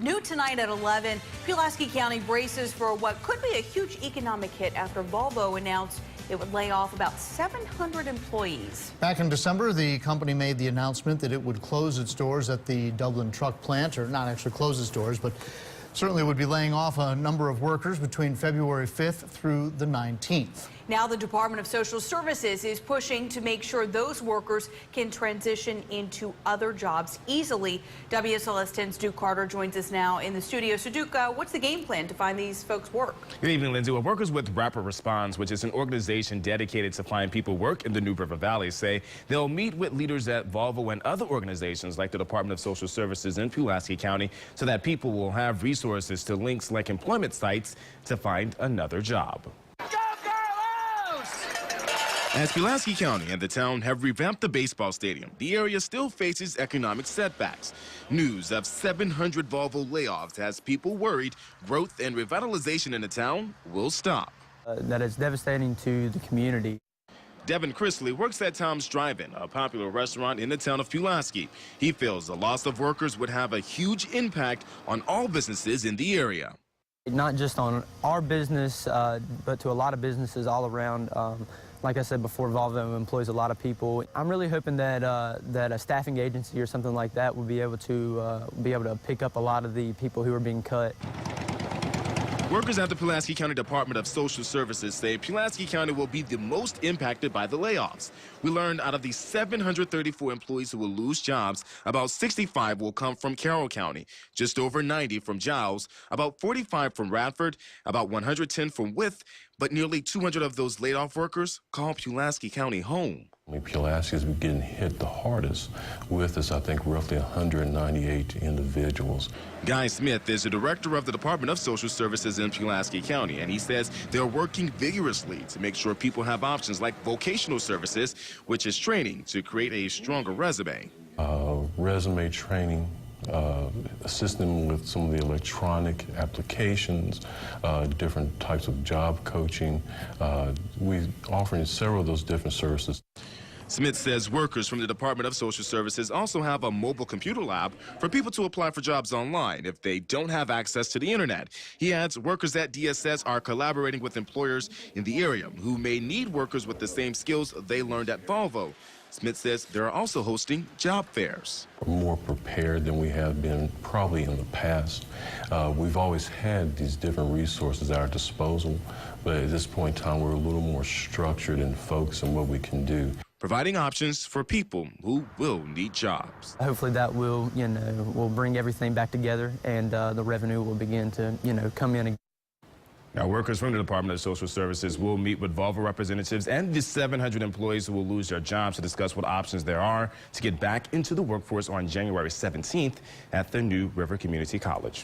New tonight at 11, Pulaski County braces for what could be a huge economic hit after Volvo announced it would lay off about 700 employees. Back in December, the company made the announcement that it would close its doors at the Dublin truck plant, or not actually close its doors, but certainly would be laying off a number of workers between February 5th through the 19th. Now the Department of Social Services is pushing to make sure those workers can transition into other jobs easily. WSLS 10's Duke Carter joins us now in the studio. So Duke, what's the game plan to find these folks work? Good evening, Lindsay. Well, workers with Rapid Response, which is an organization dedicated to find people work in the New River Valley, say they'll meet with leaders at Volvo and other organizations like the Department of Social Services in Pulaski County so that people will have resources to links like employment sites to find another job. As Pulaski County and the town have revamped the baseball stadium, the area still faces economic setbacks. News of 700 Volvo layoffs has people worried growth and revitalization in the town will stop. That is devastating to the community. Devin Chrisley works at Tom's Drive-In, a popular restaurant in the town of Pulaski. He feels the loss of workers would have a huge impact on all businesses in the area. Not just on our business, but to a lot of businesses all around. Like I said before, Volvo employs a lot of people. I'm really hoping that that a staffing agency or something like that will be able to pick up a lot of the people who are being cut. Workers at the Pulaski County Department of Social Services say Pulaski County will be the most impacted by the layoffs. We learned out of the 734 employees who will lose jobs, about 65 will come from Carroll County, just over 90 from Giles, about 45 from Radford, about 110 from Wythe, but nearly 200 of those laid off workers call Pulaski County home. Pulaski is getting hit the hardest with this, I think, roughly 198 individuals. Guy Smith is the director of the Department of Social Services in Pulaski County, and he says they're working vigorously to make sure people have options like vocational services, which is training to create a stronger resume. Resume training, assisting them with some of the electronic applications, different types of job coaching. We're offering several of those different services. Smith says workers from the Department of Social Services also have a mobile computer lab for people to apply for jobs online if they don't have access to the internet. He adds workers at DSS are collaborating with employers in the area who may need workers with the same skills they learned at Volvo. Smith says they're also hosting job fairs. We're more prepared than we have been probably in the past. We've always had these different resources at our disposal, but at this point in time, we're a little more structured and focused on what we can do. Providing options for people who will need jobs. Hopefully that will, will bring everything back together and the revenue will begin to, come in. Now, workers from the Department of Social Services will meet with Volvo representatives and the 700 employees who will lose their jobs to discuss what options there are to get back into the workforce on January 17th at the New River Community College.